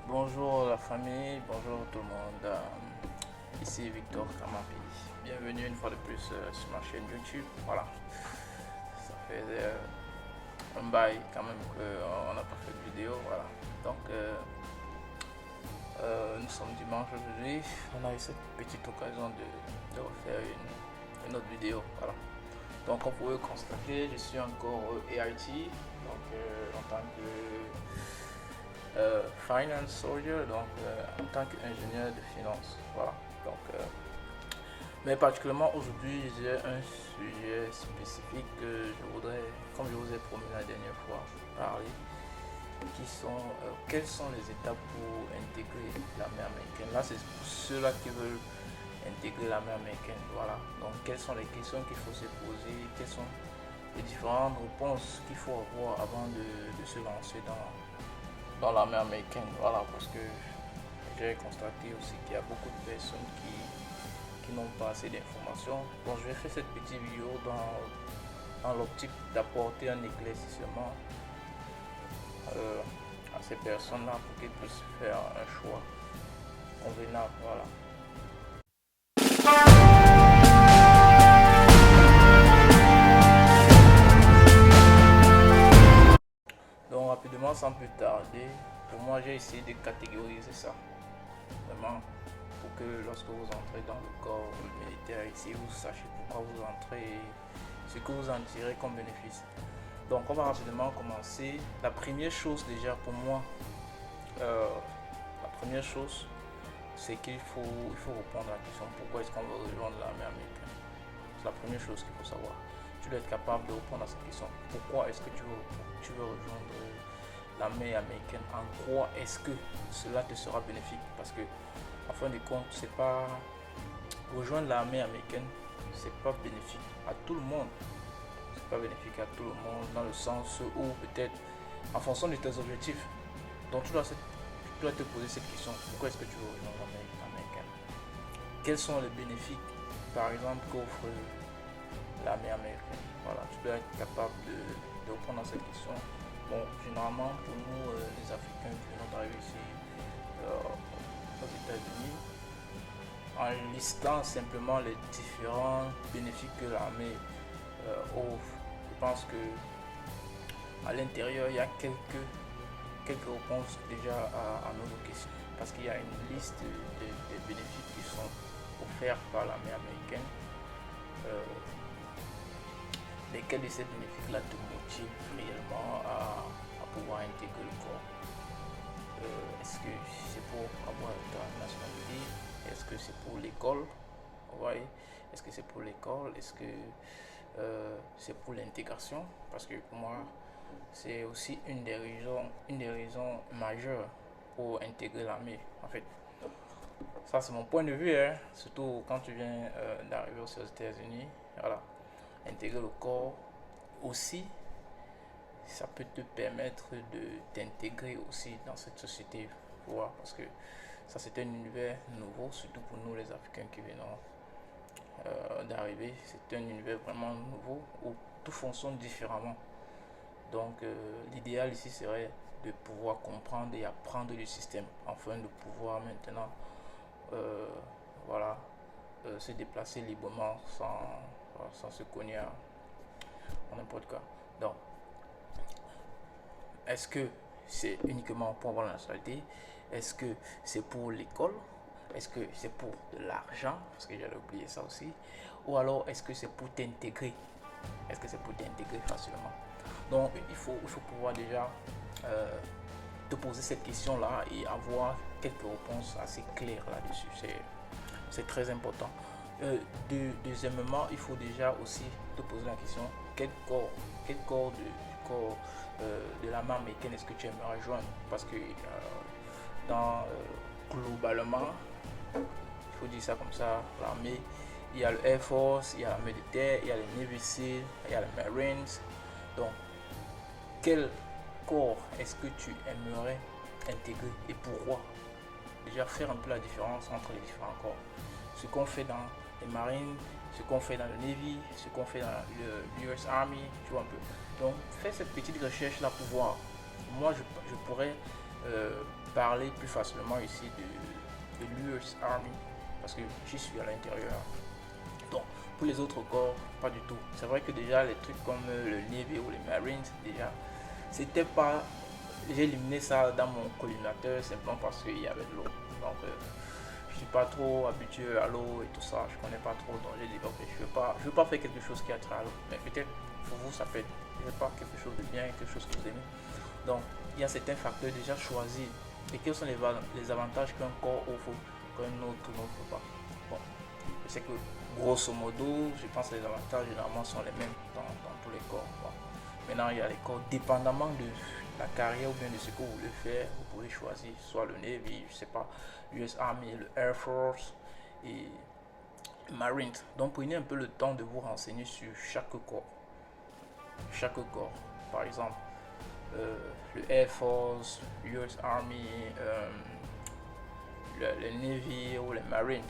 Bonjour la famille, bonjour tout le monde. Ici Victor Kamapi. Bienvenue une fois de plus sur ma chaîne YouTube. Voilà, ça fait un bail quand même qu'on n'a pas fait de vidéo. Voilà, donc nous sommes dimanche aujourd'hui. On a eu cette petite occasion de refaire une autre vidéo. Voilà, donc comme vous pouvez constater, je suis encore AIT, donc en tant que finance soldier, donc en tant qu'ingénieur de finance. Voilà. Donc, mais particulièrement aujourd'hui, j'ai un sujet spécifique que je voudrais, comme je vous ai promis la dernière fois, parler, qui sont quelles sont les étapes pour intégrer l'armée américaine. Là, c'est pour ceux-là qui veulent intégrer l'armée américaine. Voilà. Donc, quelles sont les questions qu'il faut se poser, quelles sont les différentes réponses qu'il faut avoir avant de se lancer dans l'armée américaine. Voilà, parce que j'ai constaté aussi qu'il y a beaucoup de personnes qui n'ont pas assez d'informations. Donc je vais faire cette petite vidéo dans l'optique d'apporter un éclaircissement à ces personnes-là pour qu'ils puissent faire un choix convenable. Voilà. Donc rapidement, sans plus tarder, pour moi j'ai essayé de catégoriser ça. Vraiment, pour que lorsque vous entrez dans le corps militaire ici, vous sachiez pourquoi vous entrez et ce que vous en tirez comme bénéfice. Donc on va rapidement commencer. La première chose déjà pour moi, la première chose, c'est qu'il faut répondre à la question pourquoi est-ce qu'on veut rejoindre l'armée américaine. C'est la première chose qu'il faut savoir. Tu dois être capable de répondre à cette question. Pourquoi est-ce que tu veux rejoindre l'armée américaine? En quoi est-ce que cela te sera bénéfique? Parce que en fin de compte, c'est pas rejoindre l'armée américaine, c'est pas bénéfique à tout le monde. C'est pas bénéfique à tout le monde dans le sens où peut-être en fonction de tes objectifs. Donc tu dois te poser cette question. Pourquoi est-ce que tu veux rejoindre l'armée américaine? Quels sont les bénéfices, par exemple, qu'offre l'armée américaine? Voilà, tu dois être capable de répondre à cette question. Bon, généralement, pour nous, les Africains qui venons d'arriver ici aux États-Unis, en listant simplement les différents bénéfices que l'armée offre, je pense que à l'intérieur, il y a quelques réponses déjà à nos questions. Parce qu'il y a une liste de bénéfices qui sont offerts par l'armée américaine. Euh, Lesquels de ces bénéfices-là te motivent réellement à pouvoir intégrer le corps? Est-ce que c'est pour avoir ta nationalité? Est-ce que c'est pour l'école? Ouais. Est-ce que c'est pour l'école? Est-ce que c'est pour l'intégration? Parce que pour moi, c'est aussi une des raisons majeures pour intégrer l'armée. En fait, ça c'est mon point de vue, hein. Surtout quand tu viens d'arriver aux États-Unis. Voilà. Intégrer le corps aussi, ça peut te permettre de t'intégrer aussi dans cette société, voir, parce que ça c'est un univers nouveau, surtout pour nous les Africains qui venons d'arriver. C'est un univers vraiment nouveau où tout fonctionne différemment. Donc l'idéal ici serait de pouvoir comprendre et apprendre le système afin de pouvoir maintenant euh, voilà, se déplacer librement sans se cogner à n'importe quoi. Donc, est-ce que c'est uniquement pour avoir la nationalité? Est-ce que c'est pour l'école? Est-ce que c'est pour de l'argent? Parce que j'allais oublier ça aussi. Ou alors, est-ce que c'est pour t'intégrer? Est-ce que c'est pour t'intégrer facilement? Donc, il faut pouvoir déjà te poser cette question-là et avoir quelques réponses assez claires là-dessus. C'est très important. Deuxièmement, il faut déjà aussi te poser la question quel corps de l'armée américaine est-ce que tu aimerais joindre? Parce que globalement, il faut dire ça comme ça, l'armée, il y a le Air Force, il y a l'armée de terre, il y a les Navy Seals, il y a les Marines. Donc, quel corps est-ce que tu aimerais intégrer et pourquoi? Déjà faire un peu la différence entre les différents corps. Ce qu'on fait dans les Marines, ce qu'on fait dans le Navy, ce qu'on fait dans le US Army, tu vois un peu. Donc, fais cette petite recherche là pour voir. Moi, je pourrais parler plus facilement ici de l'US Army parce que j'y suis à l'intérieur. Donc, pour les autres corps, pas du tout. C'est vrai que déjà, les trucs comme le Navy ou les Marines, déjà, c'était pas. J'ai éliminé ça dans mon collimateur simplement parce qu'il y avait de l'eau. Donc, je suis pas trop habitué à l'eau et tout ça. Je connais pas trop. Donc, j'ai dit, ok, je veux pas faire quelque chose qui attire à l'eau. Mais peut-être pour vous, ça peut être. Je veux pas quelque chose de bien, quelque chose que vous aimez. Donc, il y a certains facteurs déjà choisis. Et quels sont les avantages qu'un corps offre qu'un autre n'offre pas. Bon, je sais que grosso modo, je pense que les avantages généralement sont les mêmes dans tous les corps. Bon. Maintenant, il y a les corps, dépendamment de la carrière ou bien de ce que vous voulez faire, vous pouvez choisir soit le Navy, je sais pas, l'US Army, le Air Force et le Marines. Donc, prenez un peu le temps de vous renseigner sur chaque corps. Chaque corps, par exemple, le Air Force, l'US Army, le Navy ou les Marines.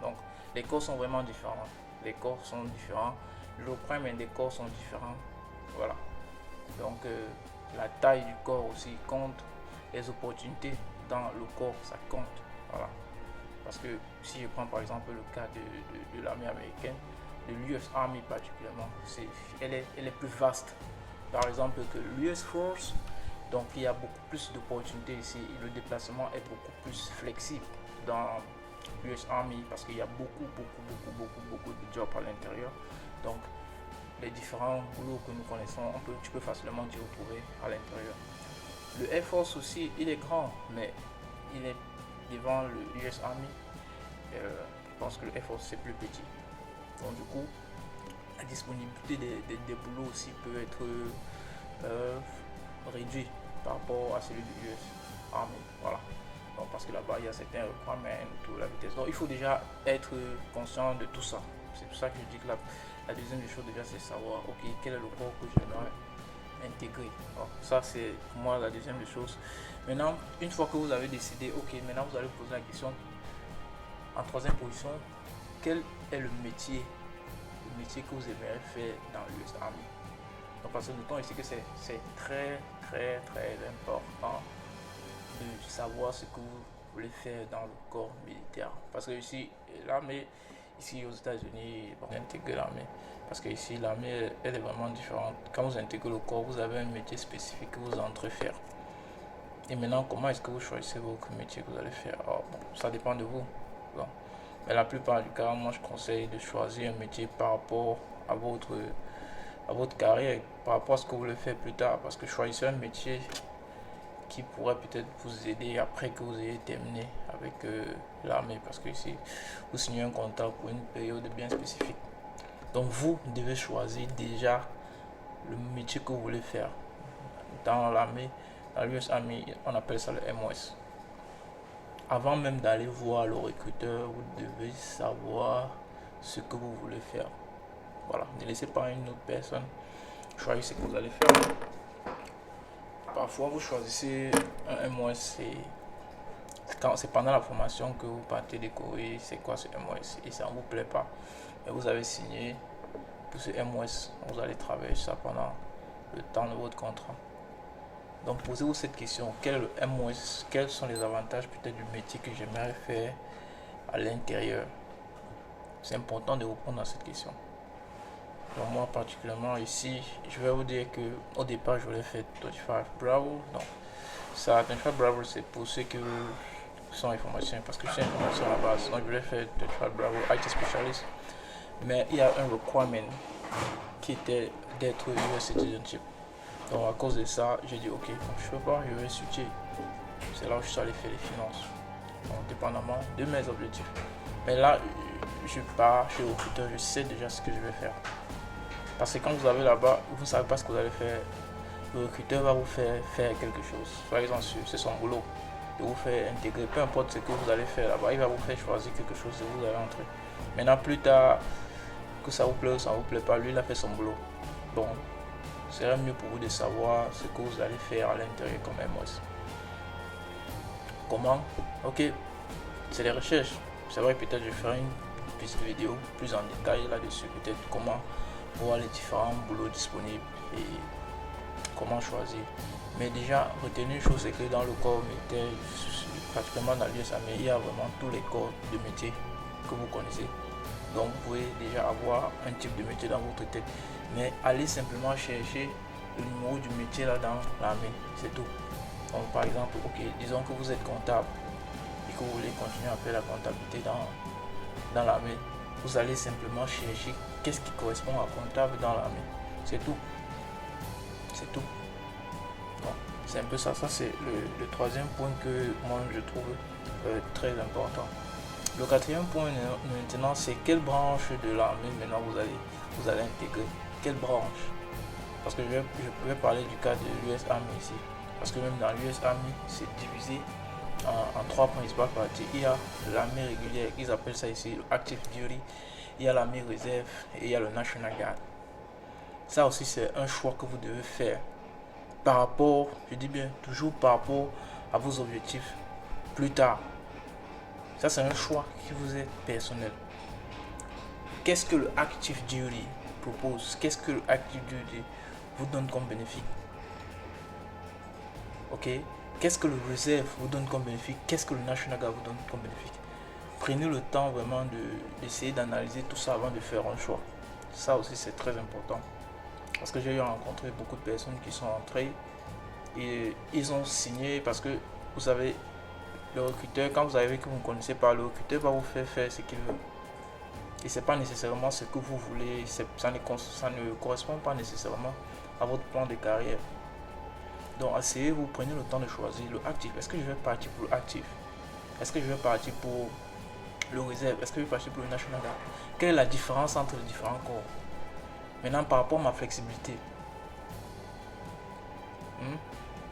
Donc, les corps sont vraiment différents. Les corps sont différents. Le prime et les corps sont différents. Voilà. Donc, la taille du corps aussi compte. Les opportunités dans le corps, ça compte. Voilà. Parce que si je prends par exemple le cas de l'armée américaine, de l'US Army particulièrement, elle est plus vaste. Par exemple que l'US Force, donc il y a beaucoup plus d'opportunités ici. Le déplacement est beaucoup plus flexible dans l'US Army parce qu'il y a beaucoup de jobs à l'intérieur. Donc les différents boulots que nous connaissons, tu peux facilement t'y retrouver à l'intérieur. Le Air Force aussi, il est grand, mais il est devant le US Army. Je pense que le Air Force c'est plus petit. Donc du coup, la disponibilité des boulots aussi peut être réduite par rapport à celui du US Army. Voilà. Donc, parce que là-bas, il y a certains requirements, toute la vitesse. Donc, il faut déjà être conscient de tout ça. C'est pour ça que je dis que la deuxième des choses, déjà, c'est savoir, ok, quel est le corps que j'aimerais intégrer. Alors, ça, c'est pour moi la deuxième des choses. Maintenant, une fois que vous avez décidé, ok, maintenant vous allez vous poser la question, en troisième position, quel est le métier que vous aimeriez faire dans l'US Army. Donc, parce que notons ici que c'est très important de savoir ce que vous voulez faire dans le corps militaire. Parce que ici, l'armée, ici aux États-Unis, bon, intégrer l'armée. Parce que ici, l'armée, elle est vraiment différente. Quand vous intégrez le corps, vous avez un métier spécifique que vous entrez faire. Et maintenant, comment est-ce que vous choisissez votre métier que vous allez faire? Alors, bon, ça dépend de vous. Bon. Mais la plupart du cas, moi, je conseille de choisir un métier par rapport à votre carrière, par rapport à ce que vous voulez faire plus tard. Parce que choisissez un métier qui pourrait peut-être vous aider après que vous ayez terminé avec l'armée, parce que ici vous signez un contrat pour une période bien spécifique. Donc vous devez choisir déjà le métier que vous voulez faire. Dans l'armée, dans l'US Army, on appelle ça le MOS. Avant même d'aller voir le recruteur, vous devez savoir ce que vous voulez faire. Voilà, ne laissez pas une autre personne choisir ce que vous allez faire. Parfois, vous choisissez un MOS, c'est pendant la formation que vous partez découvrir c'est quoi ce MOS et ça ne vous plaît pas. Mais vous avez signé pour ce MOS, vous allez travailler ça pendant le temps de votre contrat. Donc, posez-vous cette question, quel est le MOS, quels sont les avantages peut-être du métier que j'aimerais faire à l'intérieur. C'est important de répondre à cette question. Donc moi particulièrement ici, je vais vous dire que au départ je voulais faire 25 Bravo. Donc ça, 25 Bravo c'est pour ceux qui sont informations, parce que je suis information à la base. Donc je voulais faire 25 Bravo IT Specialist. Mais il y a un requirement qui était d'être US Citizenship. Donc à cause de ça, j'ai dit ok, je peux pas, je vais switcher. C'est là où je suis allé faire les finances. Donc dépendamment de mes objectifs. Mais là, je pars chez le recruteur, je sais déjà ce que je vais faire. Parce que quand vous arrivez là-bas, vous ne savez pas ce que vous allez faire. Le recruteur va vous faire quelque chose. Soyez-en sûr, c'est son boulot de vous faire intégrer. Peu importe ce que vous allez faire là-bas, il va vous faire choisir quelque chose et vous allez entrer. Maintenant, plus tard, que ça vous plaît ou ça ne vous plaît pas, lui, il a fait son boulot. Donc, ce serait mieux pour vous de savoir ce que vous allez faire à l'intérieur comme MOS. Comment? Ok, c'est les recherches. C'est vrai, peut-être je ferai une petite vidéo plus en détail là-dessus. Peut-être comment voir les différents boulots disponibles et comment choisir. Mais déjà, retenez une chose, c'est que dans le corps militaire, pratiquement dans l'US Army, il y a vraiment tous les corps de métier que vous connaissez. Donc vous pouvez déjà avoir un type de métier dans votre tête. Mais allez simplement chercher le numéro du métier là dans l'armée, c'est tout. Donc par exemple, ok, disons que vous êtes comptable et que vous voulez continuer à faire la comptabilité dans l'armée. Vous allez simplement chercher qu'est-ce qui correspond à comptable dans l'armée. C'est tout. C'est tout. C'est un peu ça. Ça, c'est le troisième point que moi je trouve très important. Le quatrième point maintenant, c'est quelle branche de l'armée maintenant vous allez intégrer. Quelle branche? Parce que je vais parler du cas de l'US Army ici. Parce que même dans l'US Army, c'est divisé en trois principales parties. Il y a l'armée régulière, ils appellent ça ici le Active Duty. Il y a l'armée réserve et il y a le National Guard. Ça aussi, c'est un choix que vous devez faire par rapport, je dis bien, toujours par rapport à vos objectifs plus tard. Ça, c'est un choix qui vous est personnel. Qu'est-ce que le Active Duty propose? Qu'est-ce que le Active Duty vous donne comme bénéfice? Ok? Qu'est-ce que le Reserve vous donne comme bénéfice? Qu'est-ce que le National Guard vous donne comme bénéfice? Prenez le temps vraiment d'essayer d'analyser tout ça avant de faire un choix. Ça aussi, c'est très important. Parce que j'ai rencontré beaucoup de personnes qui sont entrées et ils ont signé parce que, vous savez, le recruteur, quand vous arrivez que vous ne connaissez pas, le recruteur va vous faire ce qu'il veut. Et ce n'est pas nécessairement ce que vous voulez, ça ne correspond pas nécessairement à votre plan de carrière. Donc, asseyez, vous prenez le temps de choisir le actif. Est-ce que je vais partir pour l'actif? Est-ce que je vais partir pour le réserve? Est-ce que je vais partir pour le National Guard? Quelle est la différence entre les différents corps? Maintenant, par rapport à ma flexibilité,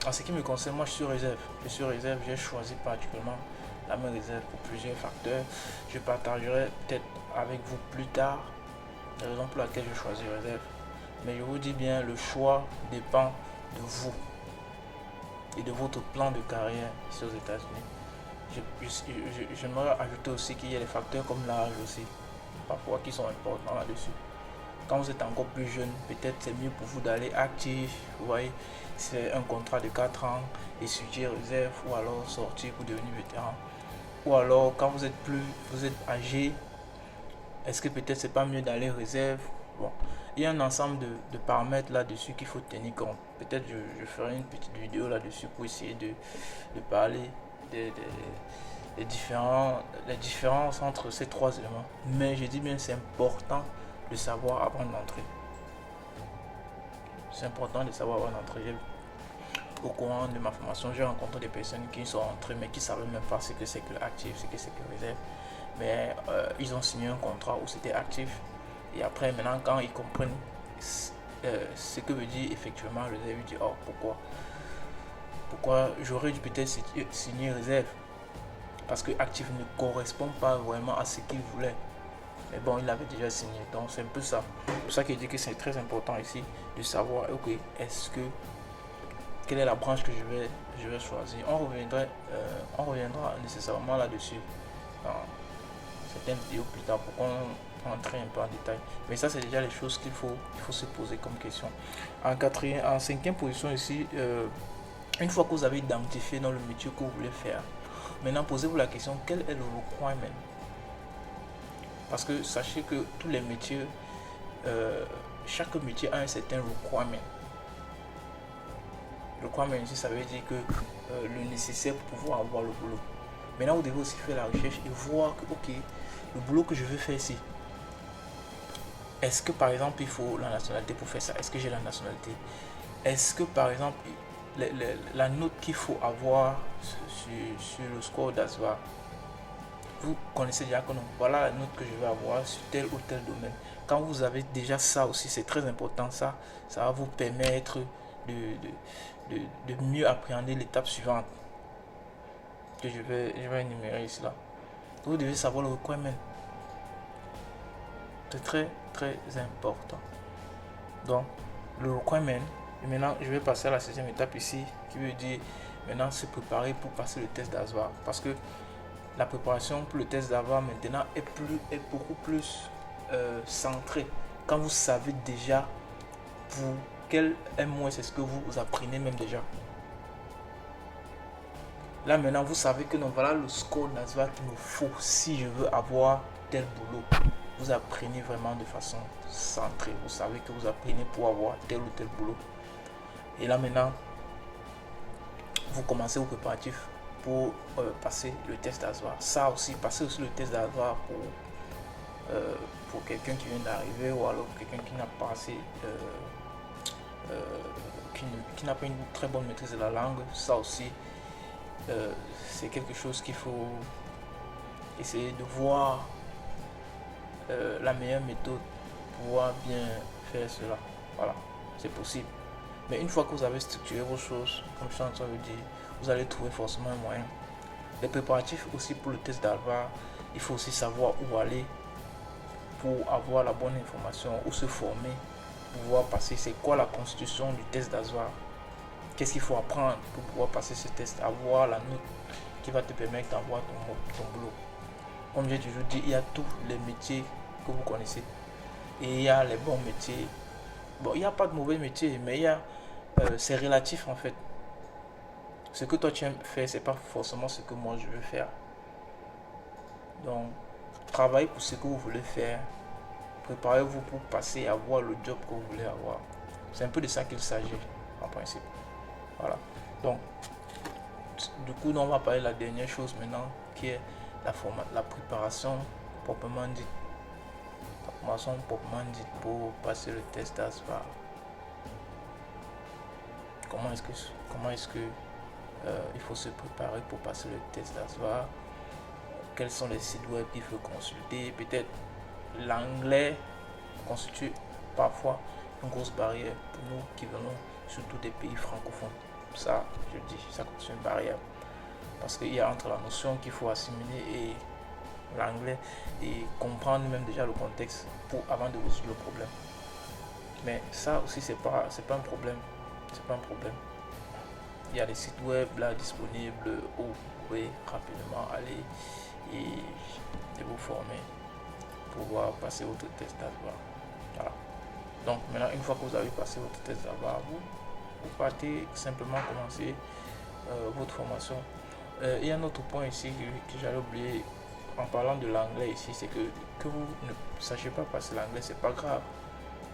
en ce qui me concerne, moi je suis réserve. J'ai choisi particulièrement la même réserve pour plusieurs facteurs. Je partagerai peut-être avec vous plus tard la raison pour laquelle je choisis réserve. Mais je vous dis bien, le choix dépend de vous et de votre plan de carrière ici aux États-Unis. J'aimerais ajouter aussi qu'il y a des facteurs comme l'âge aussi, parfois qui sont importants là-dessus. Quand vous êtes encore plus jeune, peut-être c'est mieux pour vous d'aller actif. Vous voyez, c'est un contrat de 4 ans, étudier réserve ou alors sortir pour devenir vétéran. Ou alors quand vous êtes âgé, est-ce que peut-être c'est pas mieux d'aller réserve? Bon, il y a un ensemble de paramètres là-dessus qu'il faut tenir compte. Peut-être je ferai une petite vidéo là-dessus pour essayer de parler des différences entre ces trois éléments. Mais je dis bien c'est important de savoir avant d'entrer. C'est important de savoir avant d'entrer. Au courant de ma formation, j'ai rencontré des personnes qui sont entrées mais qui ne savaient même pas ce que c'est que l'actif, ce que c'est que réserve. Mais ils ont signé un contrat où c'était actif. Et après, maintenant, quand ils comprennent ce que veut dire effectivement réserve, ils disent oh, pourquoi j'aurais dû peut-être signer réserve? Parce que actif ne correspond pas vraiment à ce qu'ils voulaient. Mais bon, il avait déjà signé, donc c'est un peu ça. C'est pour ça qu'il dit que c'est très important ici de savoir, ok, quelle est la branche que je vais choisir. On reviendra nécessairement là-dessus dans certaines vidéos plus tard pour qu'on entre un peu en détail. Mais ça, c'est déjà les choses qu'il faut se poser comme question. En cinquième position ici, une fois que vous avez identifié dans le métier que vous voulez faire, maintenant posez-vous la question, quel est le requirement? Parce que sachez que tous les métiers, chaque métier a un certain requirement. Le requirement ici, ça veut dire que le nécessaire pour pouvoir avoir le boulot. Maintenant, vous devez aussi faire la recherche et voir que, ok, le boulot que je veux faire ici, est-ce que par exemple il faut la nationalité pour faire ça? Est-ce que j'ai la nationalité? Est-ce que par exemple la note qu'il faut avoir sur le score d'ASVA, vous connaissez déjà que non, voilà la note que je vais avoir sur tel ou tel domaine. Quand vous avez déjà ça aussi, c'est très important, ça va vous permettre de mieux appréhender l'étape suivante que je vais énumérer ici là. Vous devez savoir le requirement. C'est très très important. Donc le requirement, et maintenant je vais passer à la 6e étape ici, qui veut dire maintenant se préparer pour passer le test d'ASVA. Parce que la préparation pour le test d'ASVA maintenant est beaucoup plus centrée. Quand vous savez déjà pour quel MOS est-ce que vous apprenez même déjà. Là maintenant, vous savez que non, voilà le score NASVA qu'il me faut si je veux avoir tel boulot. Vous apprenez vraiment de façon centrée. Vous savez que vous apprenez pour avoir tel ou tel boulot. Et là maintenant, vous commencez vos préparatifs pour passer le test d'ASVA. Ça aussi, passer aussi le test d'ASVA pour quelqu'un qui vient d'arriver ou alors quelqu'un qui n'a pas assez, qui n'a pas une très bonne maîtrise de la langue. Ça aussi, c'est quelque chose qu'il faut essayer de voir la meilleure méthode pour pouvoir bien faire cela. Voilà, c'est possible. Mais une fois que vous avez structuré vos choses, comme je suis en train de dire, vous allez trouver forcément un moyen. Les préparatifs aussi pour le test d'ASVA, il faut aussi savoir où aller pour avoir la bonne information, où se former, pour pouvoir passer. C'est quoi la constitution du test d'ASVA? Qu'est-ce qu'il faut apprendre pour pouvoir passer ce test, avoir la note qui va te permettre d'avoir ton boulot. Comme j'ai toujours dit, il y a tous les métiers que vous connaissez et il y a les bons métiers. Bon, il n'y a pas de mauvais métiers, mais c'est relatif en fait. Ce que toi tu aimes faire, c'est pas forcément ce que moi je veux faire. Donc, travaillez pour ce que vous voulez faire. Préparez-vous pour passer à avoir le job que vous voulez avoir. C'est un peu de ça qu'il s'agit en principe. Voilà. Donc, du coup, on va parler de la dernière chose maintenant, qui est la préparation proprement dite. La formation proprement dite pour passer le test d'ASVA. Comment est-ce que il faut se préparer pour passer le test d'ASVA? Quels sont les sites web qu'il faut consulter? Peut-être l'anglais constitue parfois une grosse barrière pour nous qui venons surtout des pays francophones. Ça, je dis, ça constitue une barrière. Parce qu'il y a entre la notion qu'il faut assimiler et l'anglais et comprendre même déjà le contexte avant de résoudre le problème. Mais ça aussi, c'est pas un problème. C'est pas un problème. Il y a des sites web là disponibles où vous pouvez rapidement aller et vous former pour pouvoir passer votre test d'ASVA. Voilà. Donc maintenant, une fois que vous avez passé votre test d'ASVA, vous partez simplement commencer votre formation. Il y a un autre point ici que j'allais oublier en parlant de l'anglais ici, c'est que vous ne sachiez pas passer l'anglais, c'est pas grave.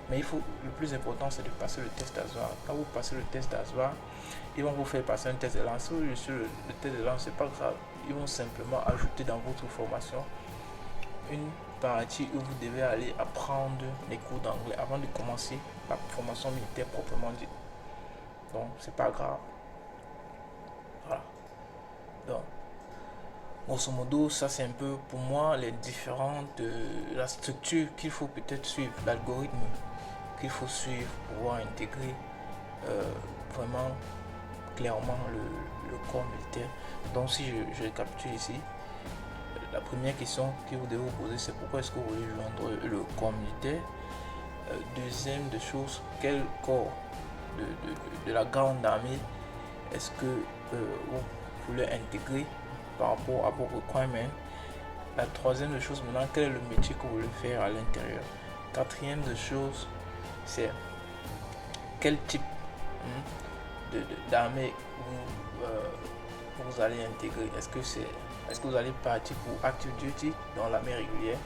Mais le plus important, c'est de passer le test d'ASVA. Quand vous passez le test d'ASVA, ils vont vous faire passer un test de langue. Si vous réussissez le test de langue, c'est pas grave. Ils vont simplement ajouter dans votre formation une partie où vous devez aller apprendre les cours d'anglais avant de commencer la formation militaire proprement dite. Donc, c'est pas grave. Voilà. Donc, grosso modo, ça c'est un peu pour moi les différentes la structure qu'il faut peut-être suivre, l'algorithme qu'il faut suivre pour pouvoir intégrer vraiment clairement le corps militaire. Donc si je récapitule ici, la première question que vous devez vous poser, c'est pourquoi est-ce que vous voulez joindre le corps militaire. Deuxième de chose, quel corps de la grande armée est-ce que vous voulez intégrer par rapport à vos requirements. La troisième de chose maintenant, quel est le métier que vous voulez faire à l'intérieur. Quatrième de chose, c'est quel type d'armée vous allez intégrer. Est-ce que vous allez partir pour active duty dans l'armée régulière?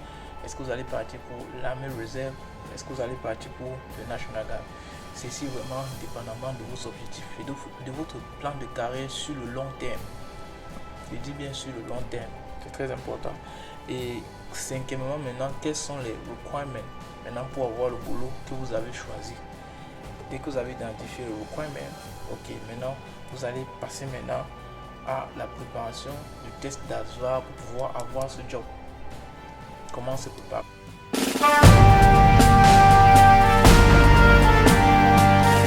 Est-ce que vous allez partir pour l'armée réserve? Est-ce que vous allez partir pour le National Guard? Ceci vraiment dépendamment de vos objectifs et de votre plan de carrière sur le long terme. Je dis bien sur le long terme, c'est très important. Et cinquièmement, maintenant, quels sont les requirements maintenant pour avoir le boulot que vous avez choisi. Dès que vous avez identifié le requirement, ok, maintenant vous allez passer maintenant à la préparation du test d'ASVA pour pouvoir avoir ce job. Comment se prépare?